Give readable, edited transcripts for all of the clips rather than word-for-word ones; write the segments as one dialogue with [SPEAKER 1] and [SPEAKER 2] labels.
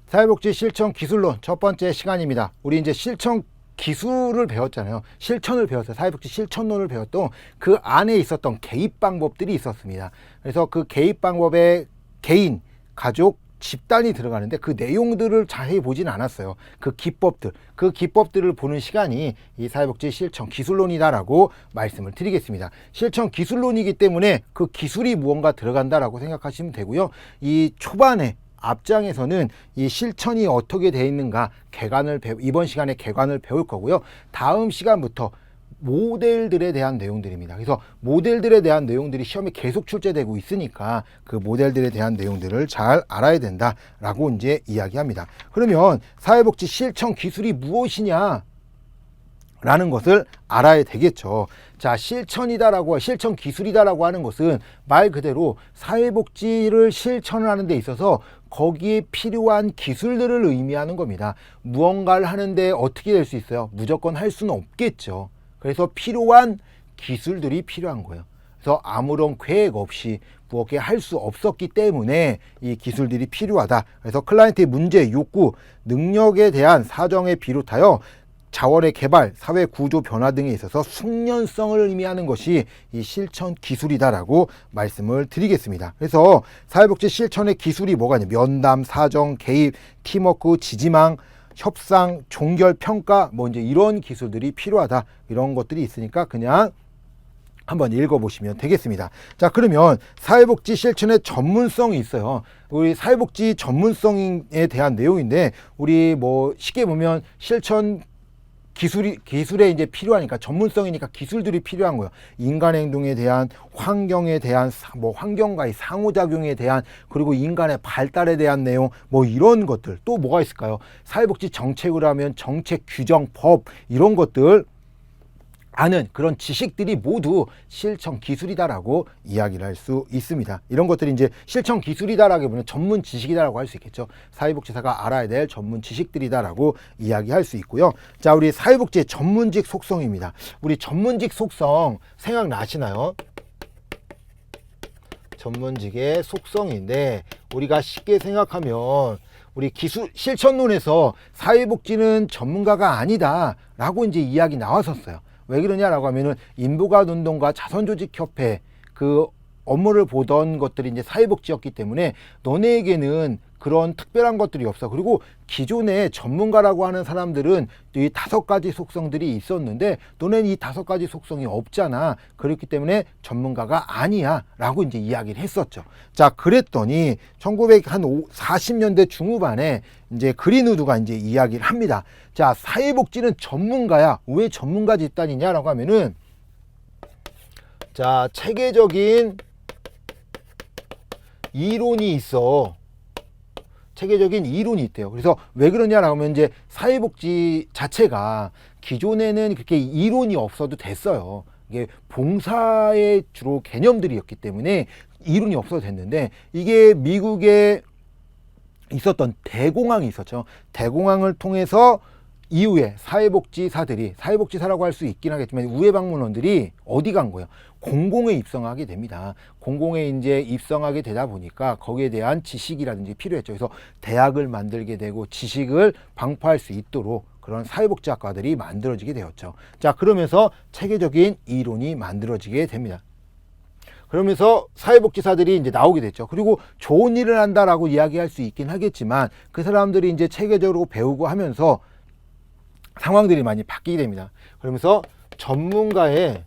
[SPEAKER 1] 사회복지 실천 기술론 첫 번째 시간입니다. 우리 이제 실천 기술을 배웠잖아요. 실천을 배웠어요. 사회복지 실천론을 배웠던 그 안에 있었던 개입 방법들이 있었습니다. 그래서 그 개입 방법에 개인, 가족, 집단이 들어가는데 그 내용들을 자세히 보진 않았어요. 그 기법들을 보는 시간이 이 사회복지 실천 기술론이다라고 말씀을 드리겠습니다. 실천 기술론이기 때문에 그 기술이 무언가 들어간다라고 생각하시면 되고요. 이 초반에 앞장에서는 이 실천이 어떻게 되어 있는가 이번 시간에 개관을 배울 거고요. 다음 시간부터 모델들에 대한 내용들입니다. 그래서 모델들에 대한 내용들이 시험에 계속 출제되고 있으니까 그 모델들에 대한 내용들을 잘 알아야 된다라고 이제 이야기합니다. 그러면 사회복지 실천 기술이 무엇이냐? 라는 것을 알아야 되겠죠. 자, 실천 기술이다라고 하는 것은 말 그대로 사회복지를 실천을 하는 데 있어서 거기에 필요한 기술들을 의미하는 겁니다. 무언가를 하는데 어떻게 될 수 있어요? 무조건 할 수는 없겠죠. 그래서 필요한 기술들이 필요한 거예요. 그래서 아무런 계획 없이 무엇게 할 수 없었기 때문에 이 기술들이 필요하다. 그래서 클라이언트의 문제, 욕구, 능력에 대한 사정에 비롯하여 자원의 개발, 사회 구조 변화 등에 있어서 숙련성을 의미하는 것이 이 실천 기술이다라고 말씀을 드리겠습니다. 그래서 사회복지 실천의 기술이 뭐가 있냐? 면담, 사정, 개입, 팀워크, 지지망, 협상, 종결, 평가, 뭐 이제 이런 기술들이 필요하다. 이런 것들이 있으니까 그냥 한번 읽어보시면 되겠습니다. 자, 그러면 사회복지 실천의 전문성이 있어요. 우리 사회복지 전문성에 대한 내용인데, 우리 뭐 쉽게 보면 실천 기술에 이제 필요하니까 전문성이니까 기술들이 필요한 거예요. 인간 행동에 대한, 환경에 대한, 뭐 환경과의 상호작용에 대한, 그리고 인간의 발달에 대한 내용, 뭐 이런 것들. 또 뭐가 있을까요? 사회복지 정책을 하면 정책, 규정, 법 이런 것들 아는 그런 지식들이 모두 실천 기술이다라고 이야기를 할 수 있습니다. 이런 것들이 이제 실천 기술이다라기보다는 전문 지식이다라고 할 수 있겠죠. 사회복지사가 알아야 될 전문 지식들이다라고 이야기할 수 있고요. 자, 우리 사회복지의 전문직 속성입니다. 우리 전문직 속성 생각나시나요? 전문직의 속성인데 우리가 쉽게 생각하면 우리 실천론에서 사회복지는 전문가가 아니다라고 이제 이야기 나왔었어요. 왜 그러냐라고 하면은 인부가운동과 자선조직협회 그 업무를 보던 것들이 이제 사회복지였기 때문에 너네에게는 그런 특별한 것들이 없어. 그리고 기존에 전문가라고 하는 사람들은 이 5가지 속성들이 있었는데 너네는 이 5가지 속성이 없잖아. 그렇기 때문에 전문가가 아니야 라고 이제 이야기를 했었죠. 자, 그랬더니 1940년대 중후반에 이제 그린우드가 이제 이야기를 합니다. 자, 사회복지는 전문가야. 왜 전문가 집단이냐라고 하면은, 자, 체계적인 이론이 있어. 체계적인 이론이 있대요. 그래서 왜 그러냐라고 하면 이제 사회복지 자체가 기존에는 그렇게 이론이 없어도 됐어요. 이게 봉사의 주로 개념들이었기 때문에 이론이 없어도 됐는데, 이게 미국에 있었던 대공황이 있었죠. 대공황을 통해서 이후에 사회복지사라고 할 수 있긴 하겠지만 우회방문원들이 어디 간 거예요? 공공에 입성하게 됩니다. 공공에 이제 입성하게 되다 보니까 거기에 대한 지식이라든지 필요했죠. 그래서 대학을 만들게 되고 지식을 방파할 수 있도록 그런 사회복지학과들이 만들어지게 되었죠. 자, 그러면서 체계적인 이론이 만들어지게 됩니다. 그러면서 사회복지사들이 이제 나오게 됐죠. 그리고 좋은 일을 한다라고 이야기할 수 있긴 하겠지만 그 사람들이 이제 체계적으로 배우고 하면서 상황들이 많이 바뀌게 됩니다. 그러면서 전문가의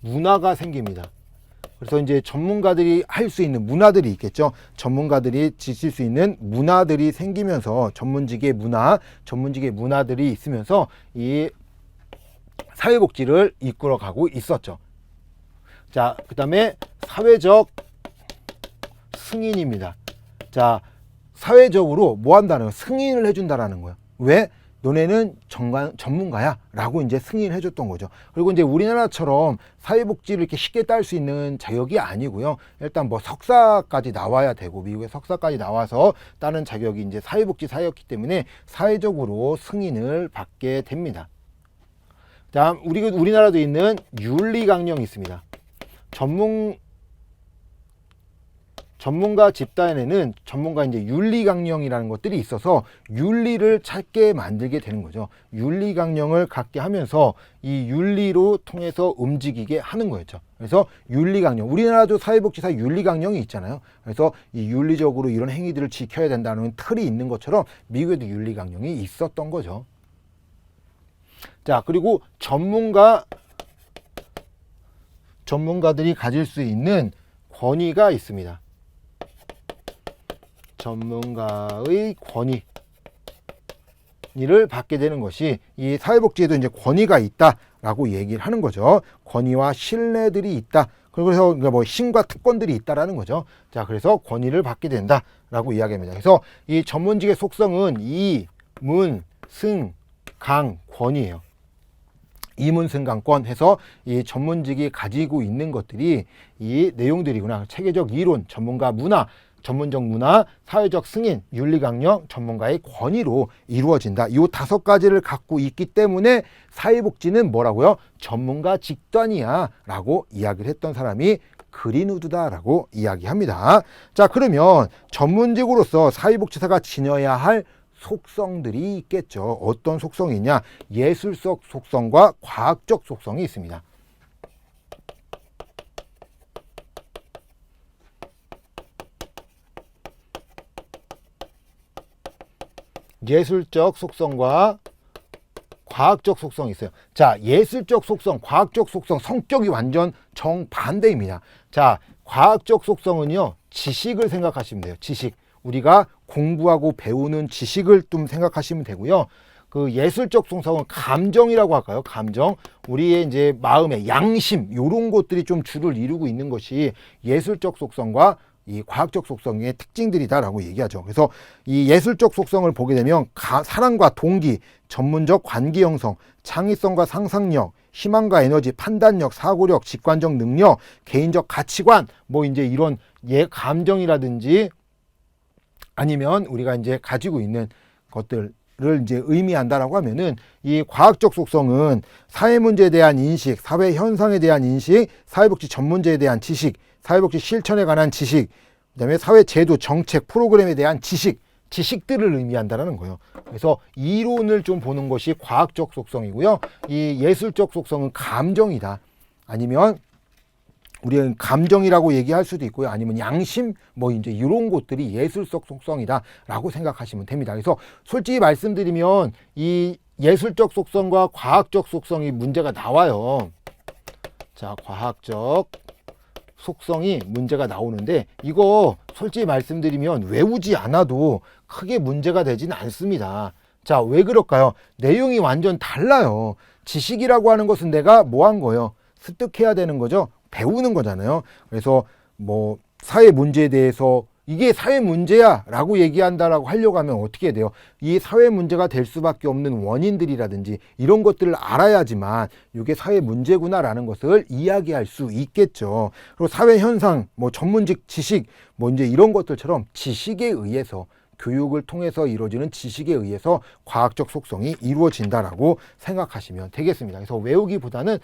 [SPEAKER 1] 문화가 생깁니다. 그래서 이제 전문가들이 할 수 있는 문화들이 있겠죠. 전문가들이 지실 수 있는 문화들이 생기면서 전문직의 문화들이 있으면서 이 사회복지를 이끌어가고 있었죠. 자, 그 다음에 사회적 승인입니다. 자, 사회적으로 뭐 한다는 거예요? 승인을 해준다라는 거예요. 왜? 너네는 전문가야 라고 이제 승인을 해줬던 거죠. 그리고 이제 우리나라처럼 사회복지를 이렇게 쉽게 딸 수 있는 자격이 아니고요. 일단 뭐 석사까지 나와야 되고, 미국에 석사까지 나와서 따는 자격이 이제 사회복지사였기 때문에 사회적으로 승인을 받게 됩니다. 다음, 우리나라도 있는 윤리강령이 있습니다. 전문가 집단에는 전문가 이제 윤리 강령이라는 것들이 있어서 윤리를 찾게 만들게 되는 거죠. 윤리 강령을 갖게 하면서 이 윤리로 통해서 움직이게 하는 거였죠. 그래서 윤리 강령, 우리나라도 사회복지사 윤리 강령이 있잖아요. 그래서 이 윤리적으로 이런 행위들을 지켜야 된다는 틀이 있는 것처럼 미국에도 윤리 강령이 있었던 거죠. 자, 그리고 전문가들이 가질 수 있는 권위가 있습니다. 전문가의 권위를 받게 되는 것이 이 사회복지에도 이제 권위가 있다라고 얘기를 하는 거죠. 권위와 신뢰들이 있다. 그래서 뭐 힘과 특권들이 있다라는 거죠. 자, 그래서 권위를 받게 된다라고 이야기합니다. 그래서 이 전문직의 속성은 이, 문, 승, 강, 권이에요. 이문승강권 해서 이 전문직이 가지고 있는 것들이 이 내용들이구나. 체계적 이론, 전문가 문화, 전문적 문화, 사회적 승인, 윤리강령, 전문가의 권위로 이루어진다. 이 5가지를 갖고 있기 때문에 사회복지는 뭐라고요? 전문가 집단이야 라고 이야기를 했던 사람이 그린우드다라고 이야기합니다. 자, 그러면 전문직으로서 사회복지사가 지녀야 할 속성들이 있겠죠. 어떤 속성이냐? 예술적 속성과 과학적 속성이 있습니다. 예술적 속성과 과학적 속성이 있어요. 자, 예술적 속성, 과학적 속성, 성격이 완전 정반대입니다. 자, 과학적 속성은요, 지식을 생각하시면 돼요. 지식. 우리가 공부하고 배우는 지식을 좀 생각하시면 되고요. 그 예술적 속성은 감정이라고 할까요? 감정. 우리의 이제 마음의 양심, 요런 것들이 좀 주를 이루고 있는 것이 예술적 속성과 이 과학적 속성의 특징들이다라고 얘기하죠. 그래서 이 예술적 속성을 보게 되면 사랑과 동기, 전문적 관계 형성, 창의성과 상상력, 희망과 에너지, 판단력, 사고력, 직관적 능력, 개인적 가치관, 뭐 이제 이런 감정이라든지 아니면 우리가 이제 가지고 있는 것들을 이제 의미한다라고 하면은 이 과학적 속성은 사회 문제에 대한 인식, 사회 현상에 대한 인식, 사회복지 전문제에 대한 지식, 사회복지 실천에 관한 지식, 그다음에 사회 제도, 정책, 프로그램에 대한 지식들을 의미한다는 거예요. 그래서 이론을 좀 보는 것이 과학적 속성이고요. 이 예술적 속성은 감정이다. 아니면 우리는 감정이라고 얘기할 수도 있고요. 아니면 양심, 뭐 이제 이런 것들이 예술적 속성이다라고 생각하시면 됩니다. 그래서 솔직히 말씀드리면 이 예술적 속성과 과학적 속성이 문제가 나와요. 자, 과학적 속성이 문제가 나오는데 이거 솔직히 말씀드리면 외우지 않아도 크게 문제가 되지는 않습니다. 자, 왜 그럴까요? 내용이 완전 달라요. 지식이라고 하는 것은 내가 뭐 한 거예요? 습득해야 되는 거죠. 배우는 거잖아요. 그래서 뭐 사회 문제에 대해서 이게 사회 문제야 라고 얘기한다라고 하려고 하면 어떻게 돼요? 이 사회 문제가 될 수밖에 없는 원인들이라든지 이런 것들을 알아야지만 이게 사회 문제구나 라는 것을 이야기할 수 있겠죠. 그리고 사회 현상, 뭐 전문직 지식, 뭐 이제 이런 것들처럼 지식에 의해서 교육을 통해서 이루어지는 지식에 의해서 과학적 속성이 이루어진다라고 생각하시면 되겠습니다. 그래서 외우기보다는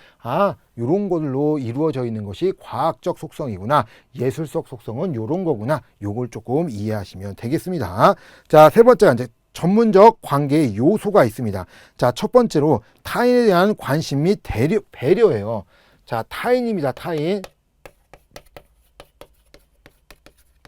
[SPEAKER 1] 이런 걸로 이루어져 있는 것이 과학적 속성이구나. 예술적 속성은 이런 거구나. 요걸 조금 이해하시면 되겠습니다. 자, 세 번째가 이제 전문적 관계의 요소가 있습니다. 자, 첫 번째로 타인에 대한 관심 및 배려예요. 자, 타인입니다. 타인.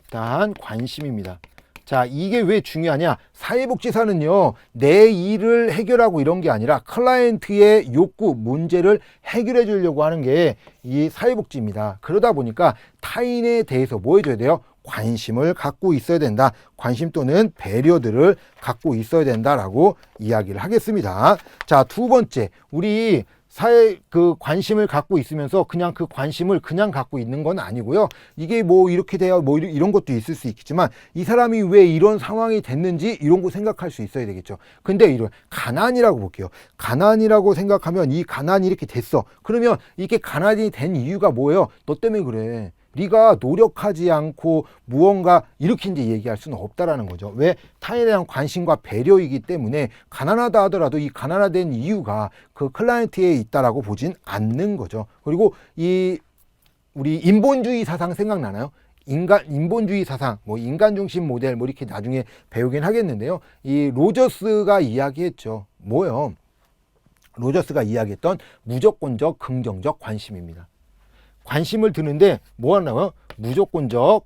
[SPEAKER 1] 일단 관심입니다. 자, 이게 왜 중요하냐? 사회복지사는요, 내 일을 해결하고 이런 게 아니라 클라이언트의 욕구, 문제를 해결해 주려고 하는 게 이 사회복지입니다. 그러다 보니까 타인에 대해서 뭐 해줘야 돼요? 관심을 갖고 있어야 된다. 관심 또는 배려들을 갖고 있어야 된다라고 이야기를 하겠습니다. 자, 두 번째, 우리 사회 관심을 갖고 있으면서 그냥 그 관심을 그냥 갖고 있는 건 아니고요. 이게 뭐 이렇게 돼요. 뭐 이런 것도 있을 수 있겠지만 이 사람이 왜 이런 상황이 됐는지 이런 거 생각할 수 있어야 되겠죠. 근데 이런 가난이라고 볼게요. 가난이라고 생각하면 이 가난이 이렇게 됐어. 그러면 이게 가난이 된 이유가 뭐예요? 너 때문에 그래. 네가 노력하지 않고 무언가 이렇게 이제 얘기할 수는 없다라는 거죠. 왜? 타인에 대한 관심과 배려이기 때문에 가난하다 하더라도 이 가난화된 이유가 그 클라이언트에 있다라고 보진 않는 거죠. 그리고 우리 인본주의 사상 생각나나요? 인본주의 사상, 뭐 인간 중심 모델, 뭐 이렇게 나중에 배우긴 하겠는데요. 이 로저스가 이야기했죠. 뭐요? 로저스가 이야기했던 무조건적 긍정적 관심입니다. 관심을 드는데 뭐 하나요? 무조건적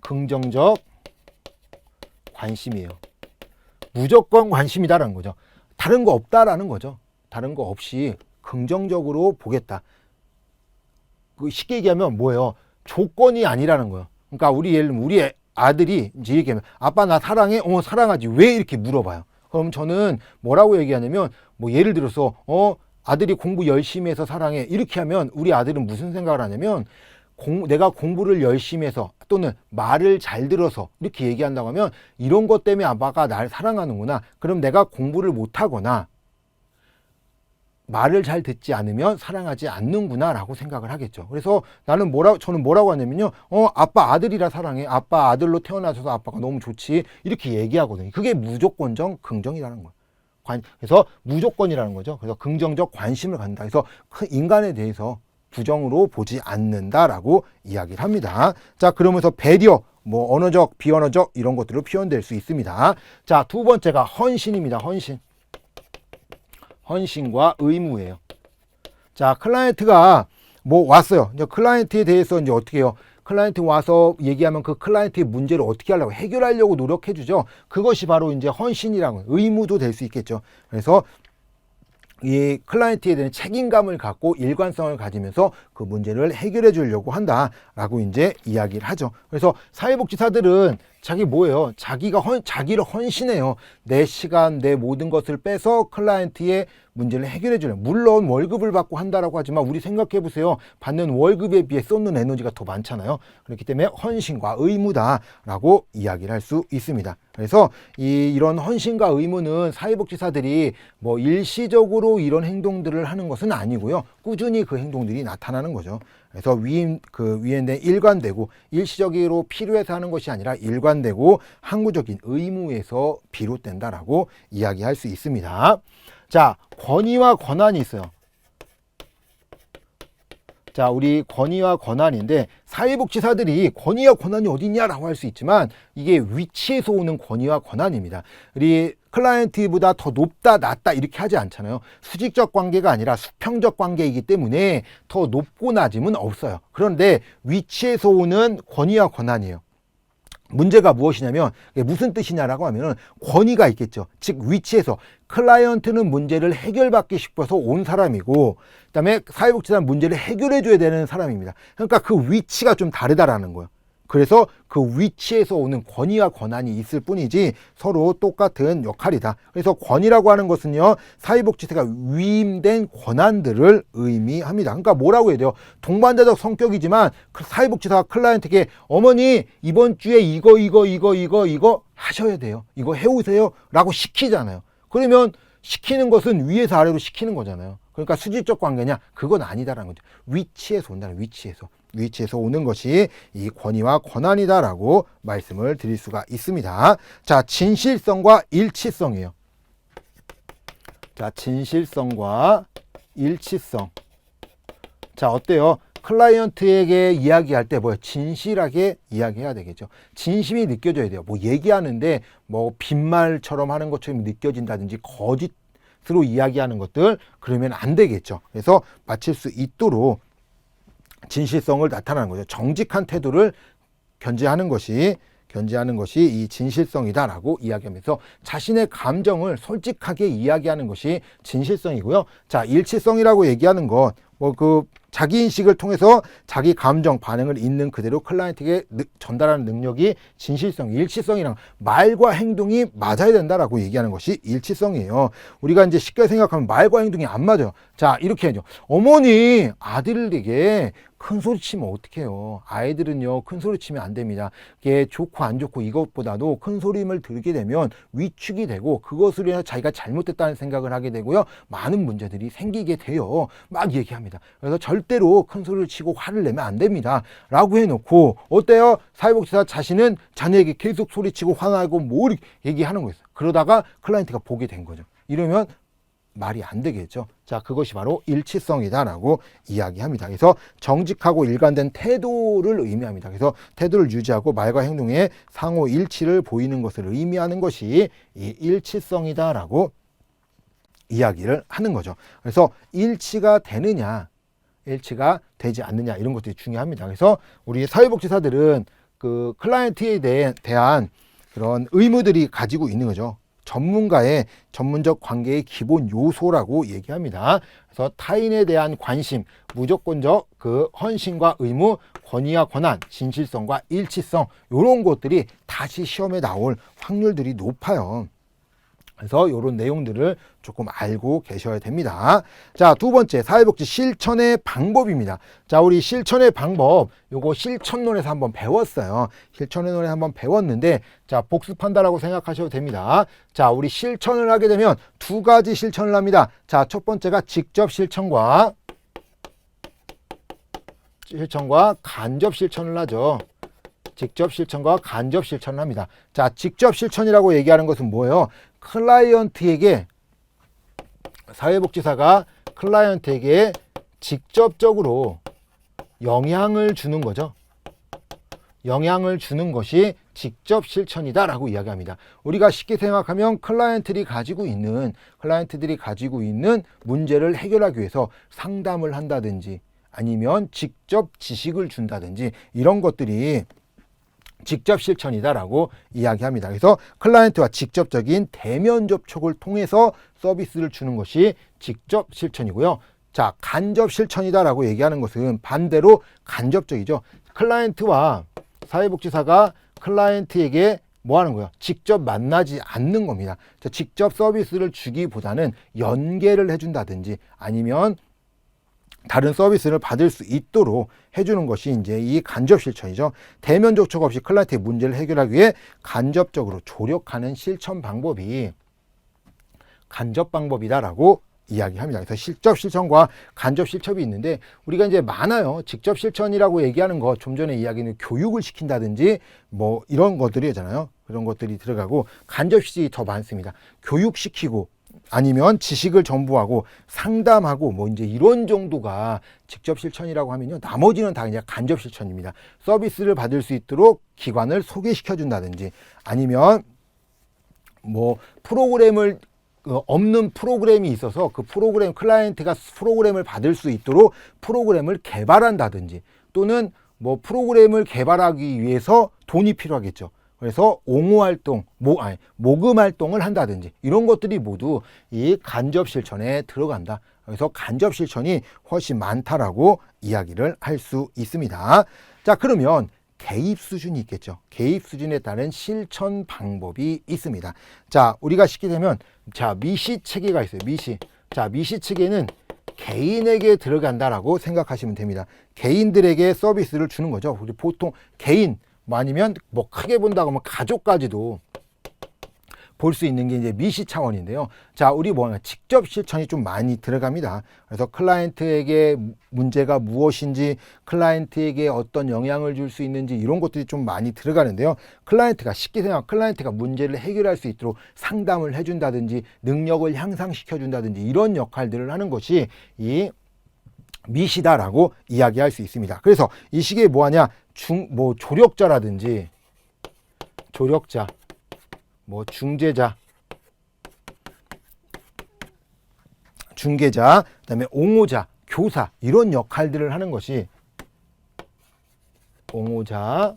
[SPEAKER 1] 긍정적 관심이에요. 무조건 관심이다라는 거죠. 다른 거 없다라는 거죠. 다른 거 없이 긍정적으로 보겠다. 쉽게 얘기하면 뭐예요? 조건이 아니라는 거예요. 그러니까 예를 들면 우리 아들이 이제 얘기하면 아빠 나 사랑해? 사랑하지. 왜 이렇게 물어봐요? 그럼 저는 뭐라고 얘기하냐면 뭐 예를 들어서 아들이 공부 열심히 해서 사랑해. 이렇게 하면 우리 아들은 무슨 생각을 하냐면 내가 공부를 열심히 해서 또는 말을 잘 들어서 이렇게 얘기한다고 하면 이런 것 때문에 아빠가 날 사랑하는구나. 그럼 내가 공부를 못하거나 말을 잘 듣지 않으면 사랑하지 않는구나 라고 생각을 하겠죠. 그래서 저는 뭐라고 하냐면요. 아빠 아들이라 사랑해. 아빠 아들로 태어나셔서 아빠가 너무 좋지. 이렇게 얘기하거든요. 그게 무조건적 긍정이라는 거예요. 그래서 무조건이라는 거죠. 그래서 긍정적 관심을 갖는다. 그래서 인간에 대해서 부정으로 보지 않는다라고 이야기를 합니다. 자, 그러면서 배려, 뭐 언어적, 비언어적 이런 것들로 표현될 수 있습니다. 자, 두 번째가 헌신입니다. 헌신과 의무예요. 자, 클라이언트가 뭐 왔어요. 이제 클라이언트에 대해서 이제 어떻게 해요? 클라이언트 와서 얘기하면 그 클라이언트의 문제를 어떻게 하려고 해결하려고 노력해 주죠. 그것이 바로 이제 헌신이라고, 의무도 될 수 있겠죠. 그래서 이 클라이언트에 대한 책임감을 갖고 일관성을 가지면서 그 문제를 해결해 주려고 한다라고 이제 이야기를 하죠. 그래서 사회복지사들은 자기를 헌신해요. 내 시간, 내 모든 것을 빼서 클라이언트의 문제를 해결해 주려고. 물론 월급을 받고 한다라고 하지만 우리 생각해 보세요. 받는 월급에 비해 쏟는 에너지가 더 많잖아요. 그렇기 때문에 헌신과 의무다라고 이야기를 할 수 있습니다. 그래서 이런 헌신과 의무는 사회복지사들이 뭐 일시적으로 이런 행동들을 하는 것은 아니고요. 꾸준히 그 행동들이 나타나는 거죠. 그래서 위엔된 일관되고 일시적으로 필요해서 하는 것이 아니라 일관되고 항구적인 의무에서 비롯된다라고 이야기할 수 있습니다. 자, 권위와 권한이 있어요. 자, 우리 권위와 권한인데 사회복지사들이 권위와 권한이 어디 있냐라고 할 수 있지만 이게 위치에서 오는 권위와 권한입니다. 우리 클라이언트보다 더 높다 낮다 이렇게 하지 않잖아요. 수직적 관계가 아니라 수평적 관계이기 때문에 더 높고 낮음은 없어요. 그런데 위치에서 오는 권위와 권한이에요. 문제가 무엇이냐면 무슨 뜻이냐라고 하면은 권위가 있겠죠. 즉 위치에서 클라이언트는 문제를 해결받기 싶어서 온 사람이고 그다음에 사회복지사는 문제를 해결해 줘야 되는 사람입니다. 그러니까 그 위치가 좀 다르다라는 거예요. 그래서 그 위치에서 오는 권위와 권한이 있을 뿐이지 서로 똑같은 역할이다. 그래서 권위라고 하는 것은요, 사회복지사가 위임된 권한들을 의미합니다. 그러니까 뭐라고 해야 돼요? 동반자적 성격이지만 사회복지사가 클라이언트에게 어머니 이번 주에 이거 하셔야 돼요. 이거 해오세요 라고 시키잖아요. 그러면 시키는 것은 위에서 아래로 시키는 거잖아요. 그러니까 수직적 관계냐? 그건 아니다라는 거죠. 위치에서 온다는, 위치에서 오는 것이 이 권위와 권한이다라고 말씀을 드릴 수가 있습니다. 자, 진실성과 일치성이에요. 자, 진실성과 일치성. 자, 어때요? 클라이언트에게 이야기할 때 뭐예요? 진실하게 이야기해야 되겠죠. 진심이 느껴져야 돼요. 뭐 얘기하는데 뭐 빈말처럼 하는 것처럼 느껴진다든지 거짓으로 이야기하는 것들, 그러면 안 되겠죠. 그래서 마칠 수 있도록 진실성을 나타내는 거죠. 정직한 태도를 견지하는 것이 이 진실성이다라고 이야기하면서 자신의 감정을 솔직하게 이야기하는 것이 진실성이고요. 자, 일치성이라고 얘기하는 것, 자기 인식을 통해서 자기 감정 반응을 있는 그대로 클라이언트에게 전달하는 능력이 진실성, 일치성이랑 말과 행동이 맞아야 된다라고 얘기하는 것이 일치성이에요. 우리가 이제 쉽게 생각하면 말과 행동이 안 맞아요. 자, 이렇게 하죠. 어머니, 아들에게 큰 소리 치면 어떡해요? 아이들은요, 큰 소리 치면 안 됩니다. 이게 좋고 안 좋고 이것보다도 큰 소리를 들게 되면 위축이 되고 그것으로 인해서 자기가 잘못됐다는 생각을 하게 되고요. 많은 문제들이 생기게 돼요. 막 얘기합니다. 그래서 절대로 큰 소리를 치고 화를 내면 안 됩니다. 라고 해놓고 어때요? 사회복지사 자신은 자녀에게 계속 소리치고 화나고 뭐 얘기하는 거였어요. 그러다가 클라이언트가 보게 된 거죠. 이러면 말이 안 되겠죠. 자, 그것이 바로 일치성이다라고 이야기합니다. 그래서 정직하고 일관된 태도를 의미합니다. 그래서 태도를 유지하고 말과 행동에 상호 일치를 보이는 것을 의미하는 것이 이 일치성이다라고 이야기를 하는 거죠. 그래서 일치가 되느냐, 일치가 되지 않느냐 이런 것들이 중요합니다. 그래서 우리 사회복지사들은 그 클라이언트에 대한 그런 의무들이 가지고 있는 거죠. 전문가의 전문적 관계의 기본 요소라고 얘기합니다. 그래서 타인에 대한 관심, 무조건적 그 헌신과 의무, 권위와 권한, 진실성과 일치성 이런 것들이 다시 시험에 나올 확률들이 높아요. 그래서 이런 내용들을 조금 알고 계셔야 됩니다. 자, 두 번째 사회복지 실천의 방법입니다. 자, 우리 실천의 방법 요거 실천론에서 한번 배웠어요. 실천론에서 한번 배웠는데 자, 복습한다라고 생각하셔도 됩니다. 자, 우리 실천을 하게 되면 두 가지 실천을 합니다. 자, 첫 번째가 직접 실천과 간접 실천을 하죠. 직접 실천과 간접 실천을 합니다. 자, 직접 실천이라고 얘기하는 것은 뭐예요? 클라이언트에게, 사회복지사가 클라이언트에게 직접적으로 영향을 주는 거죠. 영향을 주는 것이 직접 실천이다라고 이야기합니다. 우리가 쉽게 생각하면 클라이언트들이 가지고 있는 문제를 해결하기 위해서 상담을 한다든지 아니면 직접 지식을 준다든지 이런 것들이 직접 실천이다라고 이야기합니다. 그래서 클라이언트와 직접적인 대면 접촉을 통해서 서비스를 주는 것이 직접 실천이고요. 자, 간접 실천이다라고 얘기하는 것은 반대로 간접적이죠. 클라이언트와 사회복지사가 클라이언트에게 뭐 하는 거예요? 직접 만나지 않는 겁니다. 자, 직접 서비스를 주기보다는 연계를 해준다든지 아니면 다른 서비스를 받을 수 있도록 해주는 것이 이제 이 간접 실천이죠. 대면 접촉 없이 클라이언트의 문제를 해결하기 위해 간접적으로 조력하는 실천 방법이 간접 방법이다라고 이야기합니다. 그래서 직접 실천과 간접 실천이 있는데 우리가 이제 많아요. 직접 실천이라고 얘기하는 거 좀 전에 이야기는 교육을 시킨다든지 뭐 이런 것들이잖아요. 그런 것들이 들어가고 간접 실천이 더 많습니다. 교육시키고 아니면 지식을 전부하고 상담하고 뭐 이제 이런 정도가 직접 실천이라고 하면요. 나머지는 다 그냥 간접 실천입니다. 서비스를 받을 수 있도록 기관을 소개시켜 준다든지 아니면 뭐 프로그램을 없는 프로그램이 있어서 그 프로그램 클라이언트가 프로그램을 받을 수 있도록 프로그램을 개발한다든지 또는 뭐 프로그램을 개발하기 위해서 돈이 필요하겠죠. 그래서 옹호활동, 모금활동을 한다든지 이런 것들이 모두 이 간접 실천에 들어간다. 그래서 간접 실천이 훨씬 많다라고 이야기를 할 수 있습니다. 자, 그러면 개입 수준이 있겠죠. 개입 수준에 따른 실천 방법이 있습니다. 자, 우리가 쉽게 되면 자, 미시 체계가 있어요. 미시. 자, 미시 체계는 개인에게 들어간다라고 생각하시면 됩니다. 개인들에게 서비스를 주는 거죠. 우리 보통 개인 뭐 아니면 뭐 크게 본다고 하면 가족까지도 볼 수 있는 게 이제 미시 차원인데요. 자, 우리 뭐냐 직접 실천이 좀 많이 들어갑니다. 그래서 클라이언트에게 문제가 무엇인지, 클라이언트에게 어떤 영향을 줄 수 있는지 이런 것들이 좀 많이 들어가는데요. 클라이언트가 쉽게 생각, 클라이언트가 문제를 해결할 수 있도록 상담을 해준다든지 능력을 향상시켜 준다든지 이런 역할들을 하는 것이 이 미시다라고 이야기할 수 있습니다. 그래서 이 시기에 뭐하냐 조력자라든지 조력자, 뭐 중재자, 중개자, 그다음에 옹호자, 교사 이런 역할들을 하는 것이 옹호자,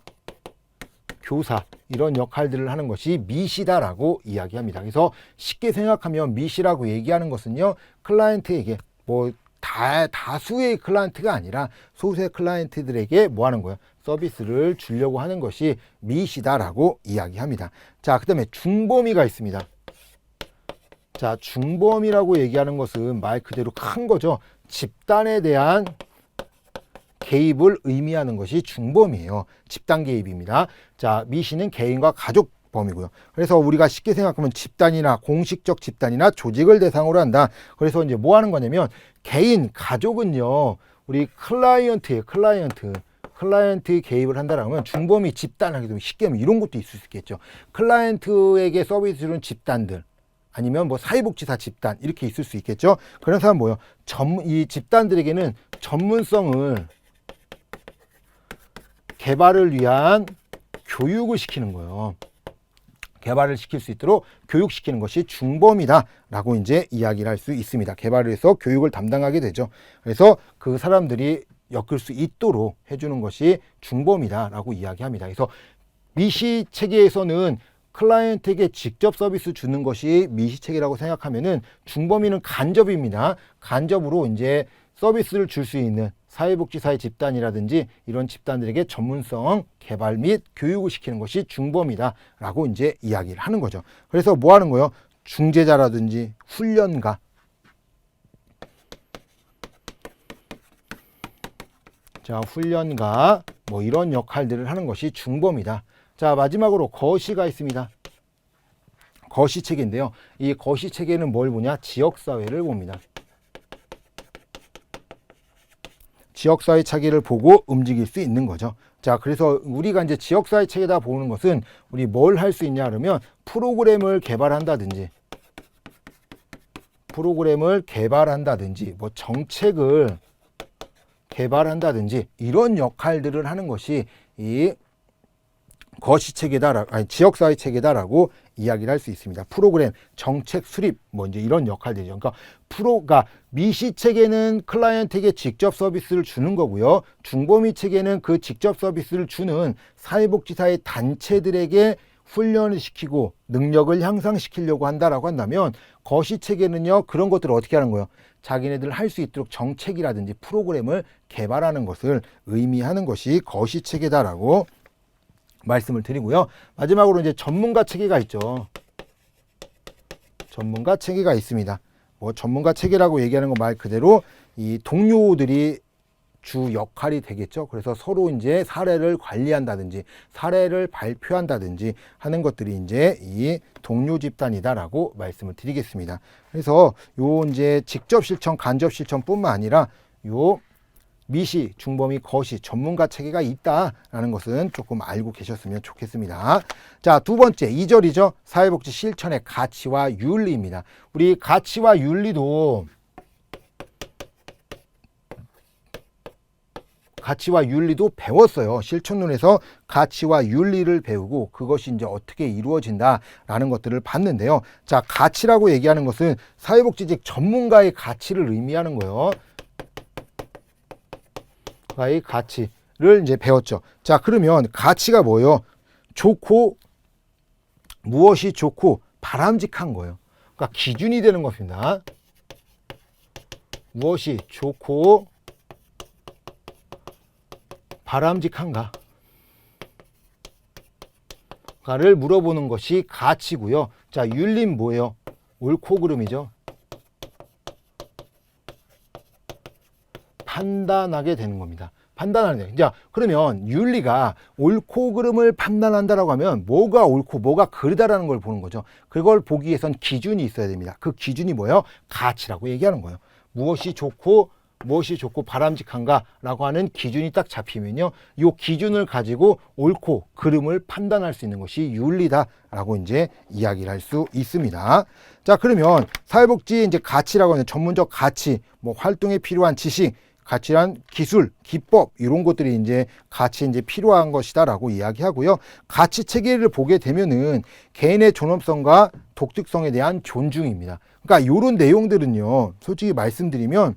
[SPEAKER 1] 교사 이런 역할들을 하는 것이 미시다라고 이야기합니다. 그래서 쉽게 생각하면 미시라고 얘기하는 것은요, 클라이언트에게 뭐 다수의 클라이언트가 아니라 소수의 클라이언트들에게 뭐 하는 거예요? 서비스를 주려고 하는 것이 미시다라고 이야기합니다. 자, 그 다음에 중범위가 있습니다. 자, 중범위라고 얘기하는 것은 말 그대로 큰 거죠. 집단에 대한 개입을 의미하는 것이 중범위예요. 집단 개입입니다. 자, 미시는 개인과 가족 범위고요. 그래서 우리가 쉽게 생각하면 집단이나 공식적 집단이나 조직을 대상으로 한다. 그래서 이제 뭐 하는 거냐면 개인, 가족은요, 우리 클라이언트예요. 클라이언트에 개입을 한다라면 중범위 집단 하게 되면 쉽게 하면 이런 것도 있을 수 있겠죠. 클라이언트에게 서비스 주는 집단들, 아니면 뭐 사회복지사 집단 이렇게 있을 수 있겠죠. 그런 사람 뭐예요? 이 집단들에게는 전문성을 개발을 위한 교육을 시키는 거예요. 개발을 시킬 수 있도록 교육시키는 것이 중범이다 라고 이제 이야기를 할 수 있습니다. 개발을 해서 교육을 담당하게 되죠. 그래서 그 사람들이 엮을 수 있도록 해주는 것이 중범이다 라고 이야기합니다. 그래서 미시 체계에서는 클라이언트에게 직접 서비스 주는 것이 미시 체계라고 생각하면은, 중범위는 간접입니다. 간접으로 이제 서비스를 줄 수 있는 사회복지사의 집단이라든지 이런 집단들에게 전문성 개발 및 교육을 시키는 것이 중범이다 라고 이제 이야기를 하는 거죠. 그래서 뭐 하는 거예요? 중재자라든지 훈련가, 자, 훈련가 뭐 이런 역할들을 하는 것이 중범이다. 자, 마지막으로 거시가 있습니다. 거시 체계인데요. 이 거시 체계는 뭘 보냐? 지역사회를 봅니다. 지역사회 체계를 보고 움직일 수 있는 거죠. 자, 그래서 우리가 이제 지역사회 체계다 보는 것은 우리 뭘 할 수 있냐 그러면 프로그램을 개발한다든지 뭐 정책을 개발한다든지 이런 역할들을 하는 것이 이 거시체계다, 아니 지역사회 체계다라고 이야기를 할 수 있습니다. 프로그램, 정책 수립, 뭐 이제 이런 역할들이죠. 그러니까 미시 체계는 클라이언트에게 직접 서비스를 주는 거고요. 중범위 체계는 그 직접 서비스를 주는 사회복지사의 단체들에게 훈련을 시키고 능력을 향상시키려고 한다라고 한다면, 거시 체계는요 그런 것들을 어떻게 하는 거예요? 자기네들 할 수 있도록 정책이라든지 프로그램을 개발하는 것을 의미하는 것이 거시 체계다라고 말씀을 드리고요. 마지막으로 이제 전문가 체계가 있죠. 전문가 체계가 있습니다. 뭐 전문가 체계라고 얘기하는 건 말 그대로 이 동료들이 주 역할이 되겠죠. 그래서 서로 이제 사례를 관리한다든지 사례를 발표한다든지 하는 것들이 이제 이 동료 집단이다라고 말씀을 드리겠습니다. 그래서 요 이제 직접 실천, 간접 실천뿐만 아니라 요 미시, 중범위, 거시, 전문가 체계가 있다라는 것은 조금 알고 계셨으면 좋겠습니다. 자, 두 번째 2절이죠. 사회복지 실천의 가치와 윤리입니다. 우리 가치와 윤리도 배웠어요. 실천론에서 가치와 윤리를 배우고 그것이 이제 어떻게 이루어진다라는 것들을 봤는데요. 자, 가치라고 얘기하는 것은 사회복지직 전문가의 가치를 의미하는 거예요. 의 가치를 이제 배웠죠. 자, 그러면 가치가 뭐예요? 좋고, 무엇이 좋고 바람직한 거예요. 그러니까 기준이 되는 것입니다. 무엇이 좋고 바람직한가? 가를 물어보는 것이 가치고요. 자, 윤리는 뭐예요? 옳고 그름이죠. 판단하게 되는 겁니다. 판단하는. 자, 그러면 윤리가 옳고 그름을 판단한다라고 하면 뭐가 옳고 뭐가 그르다라는 걸 보는 거죠. 그걸 보기 위해선 기준이 있어야 됩니다. 그 기준이 뭐예요? 가치라고 얘기하는 거예요. 무엇이 좋고 바람직한가라고 하는 기준이 딱 잡히면요, 이 기준을 가지고 옳고 그름을 판단할 수 있는 것이 윤리다라고 이제 이야기를 할 수 있습니다. 자, 그러면 사회복지 이제 가치라고 하는 전문적 가치, 뭐 활동에 필요한 지식, 가치란 기술, 기법 이런 것들이 이제 같이 이제 필요한 것이다라고 이야기하고요. 가치 체계를 보게 되면은 개인의 존엄성과 독특성에 대한 존중입니다. 그러니까 이런 내용들은요, 솔직히 말씀드리면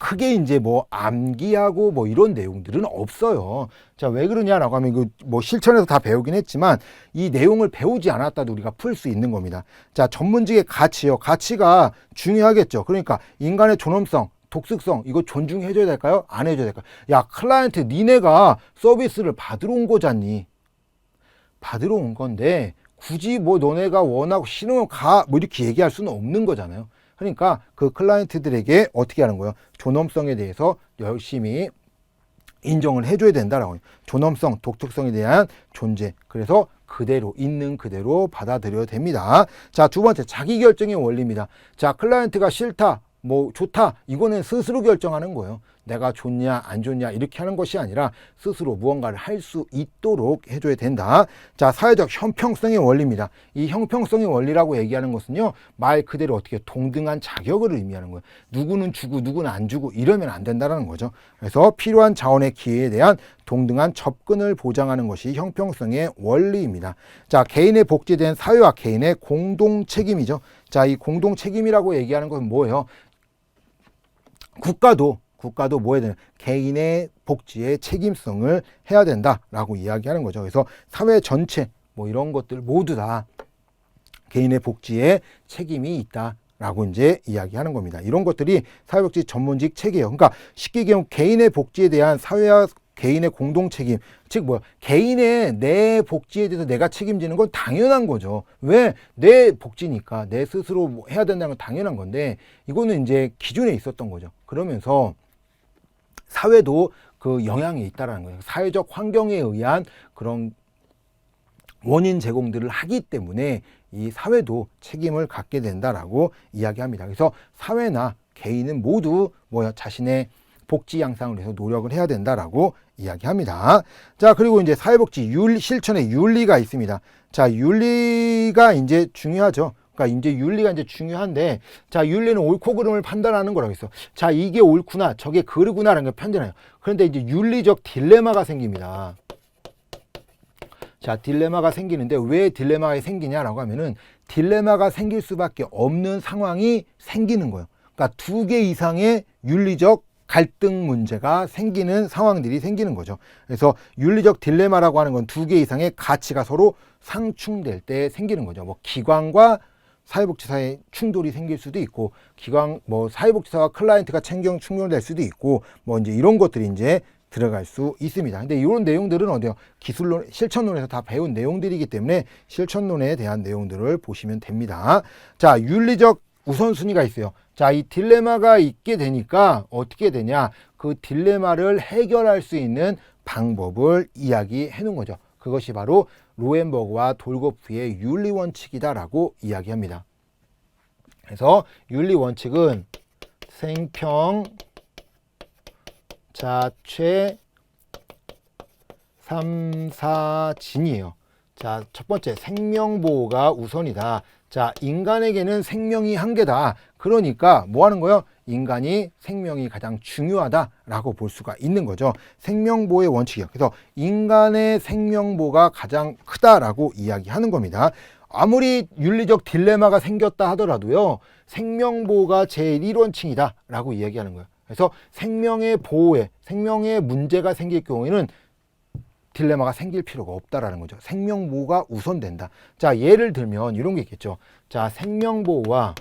[SPEAKER 1] 크게 이제 뭐 암기하고 뭐 이런 내용들은 없어요. 자, 왜 그러냐라고 하면 그 뭐 실천에서 다 배우긴 했지만 이 내용을 배우지 않았다도 우리가 풀 수 있는 겁니다. 자, 전문직의 가치요. 가치가 중요하겠죠. 그러니까 인간의 존엄성, 독특성 이거 존중해줘야 될까요? 안 해줘야 될까요? 야, 클라이언트 니네가 서비스를 받으러 온 거잖니. 받으러 온 건데 굳이 뭐 너네가 원하고 싫으면 가 뭐 이렇게 얘기할 수는 없는 거잖아요. 그러니까 그 클라이언트들에게 어떻게 하는 거예요? 존엄성에 대해서 열심히 인정을 해줘야 된다라고. 존엄성, 독특성에 대한 존재. 그래서 그대로 있는 그대로 받아들여야 됩니다. 자, 두 번째 자기결정의 원리입니다. 자, 클라이언트가 싫다, 뭐 좋다 이거는 스스로 결정하는 거예요. 내가 좋냐 안 좋냐 이렇게 하는 것이 아니라 스스로 무언가를 할 수 있도록 해줘야 된다. 자, 사회적 형평성의 원리입니다. 이 형평성의 원리라고 얘기하는 것은요, 말 그대로 어떻게 동등한 자격을 의미하는 거예요. 누구는 주고 누구는 안 주고 이러면 안 된다는 거죠. 그래서 필요한 자원의 기회에 대한 동등한 접근을 보장하는 것이 형평성의 원리입니다. 자, 개인의 복지에 대한 사회와 개인의 공동 책임이죠. 자, 이 공동 책임이라고 얘기하는 것은 뭐예요? 국가도 뭐 해야 되나? 개인의 복지에 책임성을 해야 된다라고 이야기하는 거죠. 그래서 사회 전체 뭐 이런 것들 모두 다 개인의 복지에 책임이 있다라고 이제 이야기하는 겁니다. 이런 것들이 사회복지 전문직 체계예요. 그러니까 쉽게 얘기하면 개인의 복지에 대한 사회와 개인의 공동 책임, 즉 뭐야? 개인의 내 복지에 대해서 내가 책임지는 건 당연한 거죠. 왜? 내 복지니까 내 스스로 뭐 해야 된다는 건 당연한 건데 이거는 이제 기존에 있었던 거죠. 그러면서 사회도 그 영향이 있다라는 거예요. 사회적 환경에 의한 그런 원인 제공들을 하기 때문에 이 사회도 책임을 갖게 된다라고 이야기합니다. 그래서 사회나 개인은 모두 뭐야? 자신의 복지 양상을 위해서 노력을 해야 된다라고 이야기합니다. 자, 그리고 이제 사회복지 실천의 윤리가 있습니다. 자, 윤리가 이제 중요하죠. 그러니까 이제 윤리가 이제 중요한데, 자, 윤리는 옳고 그름을 판단하는 거라고 했어. 자, 이게 옳구나, 저게 그르구나라는 걸 판단해요. 그런데 이제 윤리적 딜레마가 생깁니다. 자, 딜레마가 생기는데 왜 딜레마가 생기냐라고 하면은 딜레마가 생길 수밖에 없는 상황이 생기는 거예요. 그러니까 2개 이상의 윤리적 갈등 문제가 생기는 상황들이 생기는 거죠. 그래서 윤리적 딜레마라고 하는 건 2개 이상의 가치가 서로 상충될 때 생기는 거죠. 뭐 기관과 사회복지사의 충돌이 생길 수도 있고, 기관 뭐 사회복지사와 클라이언트가 충돌될 수도 있고, 뭐 이제 이런 것들이 이제 들어갈 수 있습니다. 근데 이런 내용들은 어디요? 기술론, 실천론에서 다 배운 내용들이기 때문에 실천론에 대한 내용들을 보시면 됩니다. 자, 윤리적 우선순위가 있어요. 자, 이 딜레마가 있게 되니까 어떻게 되냐? 그 딜레마를 해결할 수 있는 방법을 이야기해 놓은 거죠. 그것이 바로 로엔버그와 돌고프의 윤리 원칙이다라고 이야기합니다. 그래서 윤리 원칙은 생평, 자체, 삼사진이에요. 자, 첫 번째, 생명보호가 우선이다. 자, 인간에게는 생명이 한계다. 그러니까 뭐 하는 거예요? 인간이 생명이 가장 중요하다라고 볼 수가 있는 거죠. 생명보호의 원칙이요. 그래서 인간의 생명보호가 가장 크다라고 이야기하는 겁니다. 아무리 윤리적 딜레마가 생겼다 하더라도요, 생명보호가 제일 1원칙이다라고 이야기하는 거예요. 그래서 생명의 보호에, 생명의 문제가 생길 경우에는 딜레마가 생길 필요가 없다라는 거죠. 생명보호가 우선된다. 자, 예를 들면 이런 게 있겠죠. 자, 생명보호와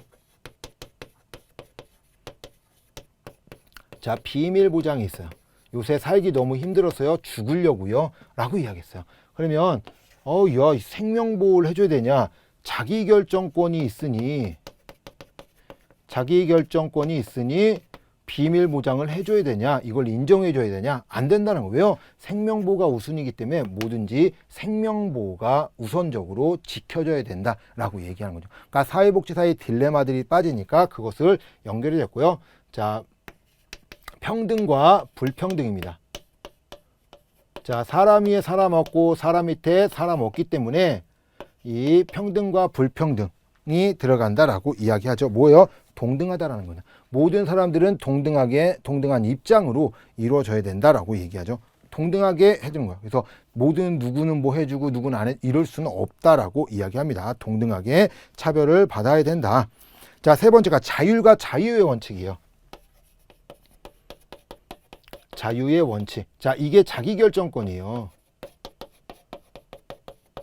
[SPEAKER 1] 자, 비밀보장이 있어요. 요새 살기 너무 힘들어서요, 죽으려고요 라고 이야기했어요. 그러면 야, 생명보호를 해줘야 되냐? 자기결정권이 있으니 비밀 보장을 해줘야 되냐, 이걸 인정해줘야 되냐, 안 된다는 거예요. 왜요? 생명보호가 우선이기 때문에 뭐든지 생명보호가 우선적으로 지켜져야 된다라고 얘기하는 거죠. 그러니까 사회복지사의 딜레마들이 빠지니까 그것을 연결이 됐고요. 자, 평등과 불평등입니다. 자, 사람 위에 사람 없고 사람 밑에 사람 없기 때문에 이 평등과 불평등이 들어간다라고 이야기하죠. 뭐예요? 동등하다라는 거죠. 모든 사람들은 동등한 입장으로 이루어져야 된다라고 얘기하죠. 동등하게 해주는 거예요. 그래서 누구는 뭐 해주고 누구는 안 해, 이럴 수는 없다라고 이야기합니다. 동등하게 차별을 받아야 된다. 자, 세 번째가 자율과 자유의 원칙이에요. 자유의 원칙. 자, 이게 자기결정권이에요.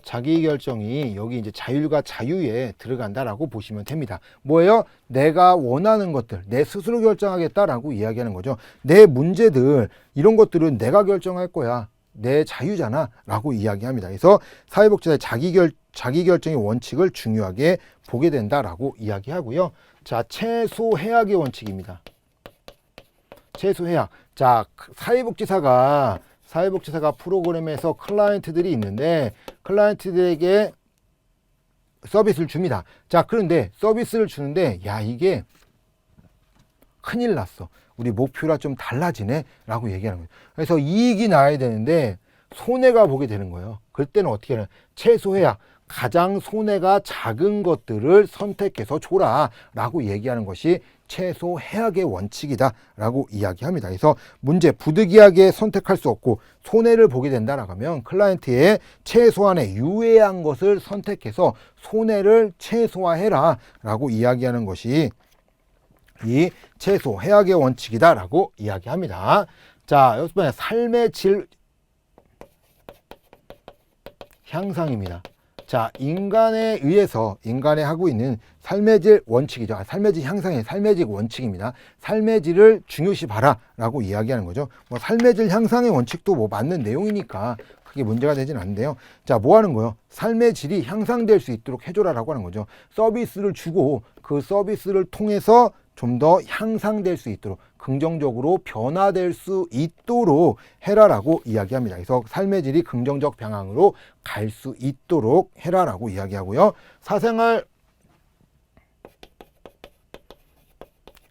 [SPEAKER 1] 자기결정이 여기 이제 자율과 자유에 들어간다라고 보시면 됩니다. 뭐예요? 내가 원하는 것들, 내 스스로 결정하겠다라고 이야기하는 거죠. 내 문제들, 이런 것들은 내가 결정할 거야. 내 자유잖아 라고 이야기합니다. 그래서 사회복지사의 자기결정의 원칙을 중요하게 보게 된다라고 이야기하고요. 자, 최소해약의 원칙입니다. 최소해약. 자, 사회복지사가 프로그램에서 클라이언트들이 있는데 클라이언트들에게 서비스를 줍니다. 자, 그런데 서비스를 주는데 야, 이게 큰일 났어. 우리 목표랑 좀 달라지네 라고 얘기하는 거예요. 그래서 이익이 나야 되는데 손해가 보게 되는 거예요. 그럴 때는 어떻게 하냐, 최소해야 가장 손해가 작은 것들을 선택해서 줘라 라고 얘기하는 것이 최소 해약의 원칙이다 라고 이야기합니다. 그래서 문제, 부득이하게 선택할 수 없고 손해를 보게 된다라고 하면 클라이언트의 최소한의 유해한 것을 선택해서 손해를 최소화해라 라고 이야기하는 것이 이 최소 해약의 원칙이다 라고 이야기합니다. 자, 여섯 번째, 삶의 질 향상입니다. 자, 인간에 의해서 인간이 하고 있는 삶의 질 원칙이죠. 삶의 질 향상의 삶의 질 원칙입니다. 삶의 질을 중요시 봐라 라고 이야기하는 거죠. 뭐 삶의 질 향상의 원칙도 뭐 맞는 내용이니까 크게 문제가 되진 않는데요. 자, 뭐 하는 거예요? 삶의 질이 향상될 수 있도록 해줘라 라고 하는 거죠. 서비스를 주고 그 서비스를 통해서 좀 더 향상될 수 있도록, 긍정적으로 변화될 수 있도록 해라라고 이야기합니다. 그래서 삶의 질이 긍정적 방향으로 갈 수 있도록 해라라고 이야기하고요. 사생활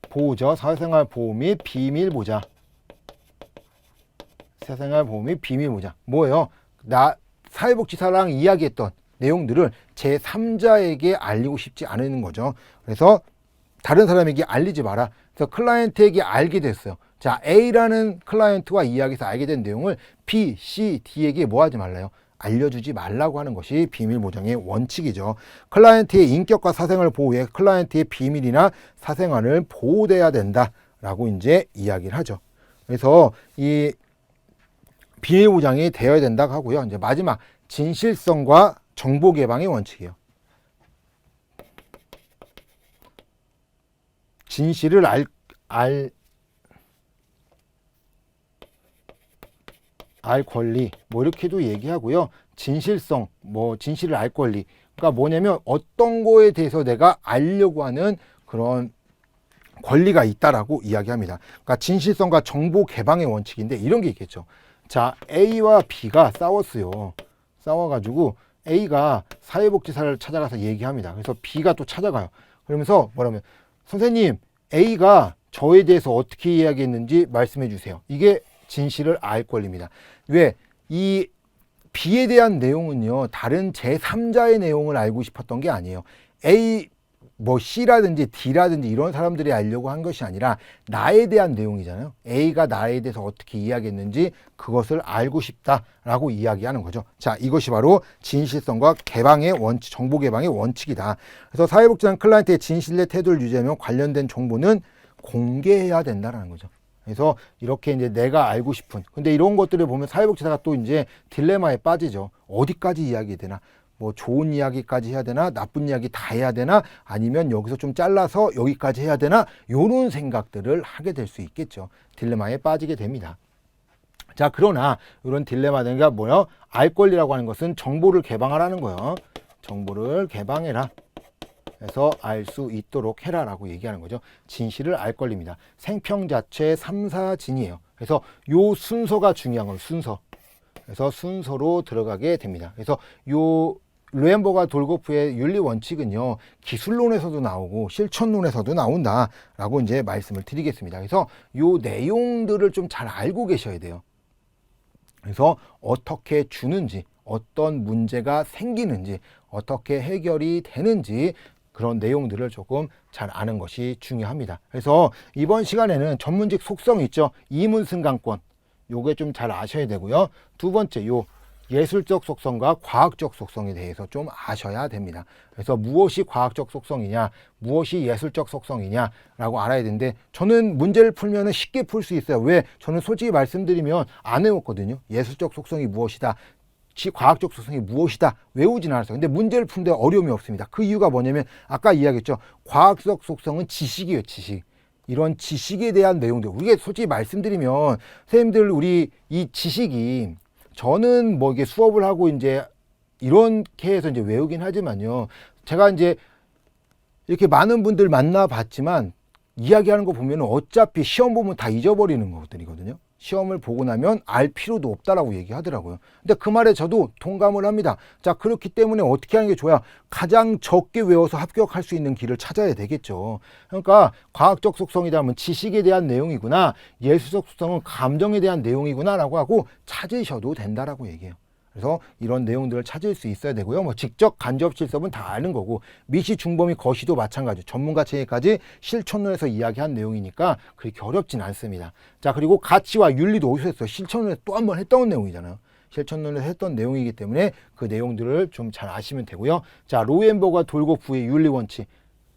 [SPEAKER 1] 보호죠. 사생활 보호 및 비밀 보장. 사생활 보호 및 비밀 보장. 뭐예요? 나 사회복지사랑 이야기했던 내용들을 제3자에게 알리고 싶지 않은 거죠. 그래서 다른 사람에게 알리지 마라. 그래서 클라이언트에게 알게 됐어요. 자, A라는 클라이언트와 이야기해서 알게 된 내용을 B, C, D에게 뭐 하지 말라요? 알려주지 말라고 하는 것이 비밀 보장의 원칙이죠. 클라이언트의 인격과 사생활 보호에 클라이언트의 비밀이나 사생활을 보호돼야 된다라고 이제 이야기를 하죠. 그래서 이 비밀 보장이 되어야 된다고 하고요. 이제 마지막, 진실성과 정보 개방의 원칙이에요. 진실을 알 권리, 뭐 이렇게도 얘기하고요. 진실성, 뭐 진실을 알 권리. 그러니까 뭐냐면 어떤 거에 대해서 내가 알려고 하는 그런 권리가 있다라고 이야기합니다. 그러니까 진실성과 정보 개방의 원칙인데 이런 게 있겠죠. 자, A와 B가 싸웠어요. 싸워가지고 A가 사회복지사를 찾아가서 얘기합니다. 그래서 B가 또 찾아가요. 그러면서 뭐라면, 선생님, A가 저에 대해서 어떻게 이야기했는지 말씀해 주세요. 이게 진실을 알 권리입니다. 왜? 이 B에 대한 내용은요, 다른 제3자의 내용을 알고 싶었던 게 아니에요. A, 뭐 C라든지 D라든지 이런 사람들이 알려고 한 것이 아니라 나에 대한 내용이잖아요. A가 나에 대해서 어떻게 이야기했는지 그것을 알고 싶다라고 이야기하는 거죠. 자, 이것이 바로 진실성과 개방의 원칙, 정보 개방의 원칙이다. 그래서 사회복지사는 클라이언트의 진실의 태도를 유지하면 관련된 정보는 공개해야 된다라는 거죠. 그래서 이렇게 이제 내가 알고 싶은, 근데 이런 것들을 보면 사회복지사가 또 이제 딜레마에 빠지죠. 어디까지 이야기해야 되나? 뭐 좋은 이야기까지 해야 되나, 나쁜 이야기 다 해야 되나, 아니면 여기서 좀 잘라서 여기까지 해야 되나, 요런 생각들을 하게 될 수 있겠죠. 딜레마에 빠지게 됩니다. 자, 그러나 이런 딜레마가 뭐예요? 알 권리라고 하는 것은 정보를 개방하라는 거예요. 정보를 개방해라. 그래서 알 수 있도록 해라라고 얘기하는 거죠. 진실을 알 권리입니다. 생평 자체 3사진이에요. 그래서 요 순서가 중요한 거예요. 순서. 그래서 순서로 들어가게 됩니다. 그래서 요 루엠버가 돌고프의 윤리 원칙은요, 기술론에서도 나오고 실천론에서도 나온다라고 이제 말씀을 드리겠습니다. 그래서 요 내용들을 좀 잘 알고 계셔야 돼요. 그래서 어떻게 주는지, 어떤 문제가 생기는지, 어떻게 해결이 되는지 그런 내용들을 조금 잘 아는 것이 중요합니다. 그래서 이번 시간에는 전문직 속성 있죠. 이문승강권. 요게 좀 잘 아셔야 되고요. 두 번째, 요 예술적 속성과 과학적 속성에 대해서 좀 아셔야 됩니다. 그래서 무엇이 과학적 속성이냐, 무엇이 예술적 속성이냐라고 알아야 되는데, 저는 문제를 풀면 쉽게 풀 수 있어요. 왜? 저는 솔직히 말씀드리면 안 외웠거든요. 예술적 속성이 무엇이다, 과학적 속성이 무엇이다 외우진 않았어요. 근데 문제를 푸는데 어려움이 없습니다. 그 이유가 뭐냐면 아까 이야기했죠. 과학적 속성은 지식이에요. 지식. 이런 지식에 대한 내용들, 우리가 솔직히 말씀드리면 선생님들, 우리 이 지식이, 저는 뭐 이게 수업을 하고 이제 이렇게 해서 이제 외우긴 하지만요, 제가 이제 이렇게 많은 분들 만나 봤지만 이야기하는 거 보면 어차피 시험 보면 다 잊어버리는 것들이거든요. 시험을 보고 나면 알 필요도 없다라고 얘기하더라고요. 근데 그 말에 저도 동감을 합니다. 자, 그렇기 때문에 어떻게 하는 게 좋아요? 가장 적게 외워서 합격할 수 있는 길을 찾아야 되겠죠. 그러니까 과학적 속성이라면 지식에 대한 내용이구나, 예술적 속성은 감정에 대한 내용이구나 라고 하고 찾으셔도 된다라고 얘기해요. 그래서 이런 내용들을 찾을 수 있어야 되고요. 뭐 직접 간접 실습은 다 아는 거고, 미시, 중범위, 거시도 마찬가지, 전문가 체계까지 실천론에서 이야기한 내용이니까 그렇게 어렵진 않습니다. 자, 그리고 가치와 윤리도 어디서 했어요? 실천론에서 또 한 번 했던 내용이잖아요. 실천론에서 했던 내용이기 때문에 그 내용들을 좀 잘 아시면 되고요. 자, 로엔버그와 돌고프의 윤리 원칙,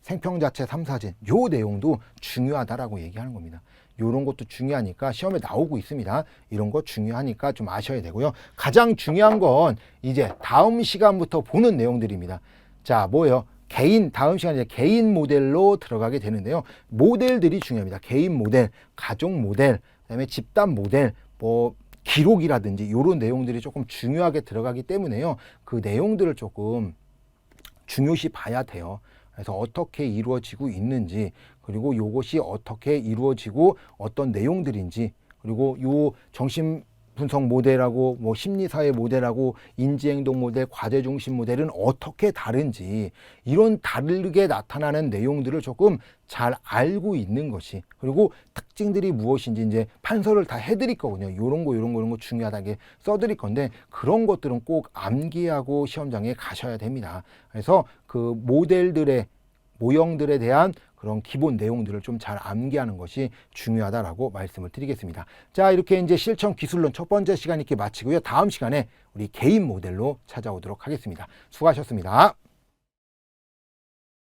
[SPEAKER 1] 생평자체 3사진, 요 내용도 중요하다라고 얘기하는 겁니다. 이런 것도 중요하니까 시험에 나오고 있습니다. 이런 거 중요하니까 좀 아셔야 되고요. 가장 중요한 건 이제 다음 시간부터 보는 내용들입니다. 자, 뭐예요? 다음 시간에 개인 모델로 들어가게 되는데요. 모델들이 중요합니다. 개인 모델, 가족 모델, 그다음에 집단 모델, 뭐 기록이라든지 이런 내용들이 조금 중요하게 들어가기 때문에요. 그 내용들을 조금 중요시 봐야 돼요. 그래서 어떻게 이루어지고 있는지, 그리고 이것이 어떻게 이루어지고 어떤 내용들인지, 그리고 요 정신 분석 모델하고 뭐 심리사회 모델하고 인지행동 모델, 과제 중심 모델은 어떻게 다른지, 이런 다르게 나타나는 내용들을 조금 잘 알고 있는 것이, 그리고 특징들이 무엇인지 이제 판서를 다 해드릴 거거든요. 요런 거 중요하다게 써드릴 건데, 그런 것들은 꼭 암기하고 시험장에 가셔야 됩니다. 그래서 그 모델들의 모형들에 대한 그런 기본 내용들을 좀 잘 암기하는 것이 중요하다라고 말씀을 드리겠습니다. 자, 이렇게 이제 실천 기술론 첫 번째 시간 이렇게 마치고요. 다음 시간에 우리 개인 모델로 찾아오도록 하겠습니다. 수고하셨습니다.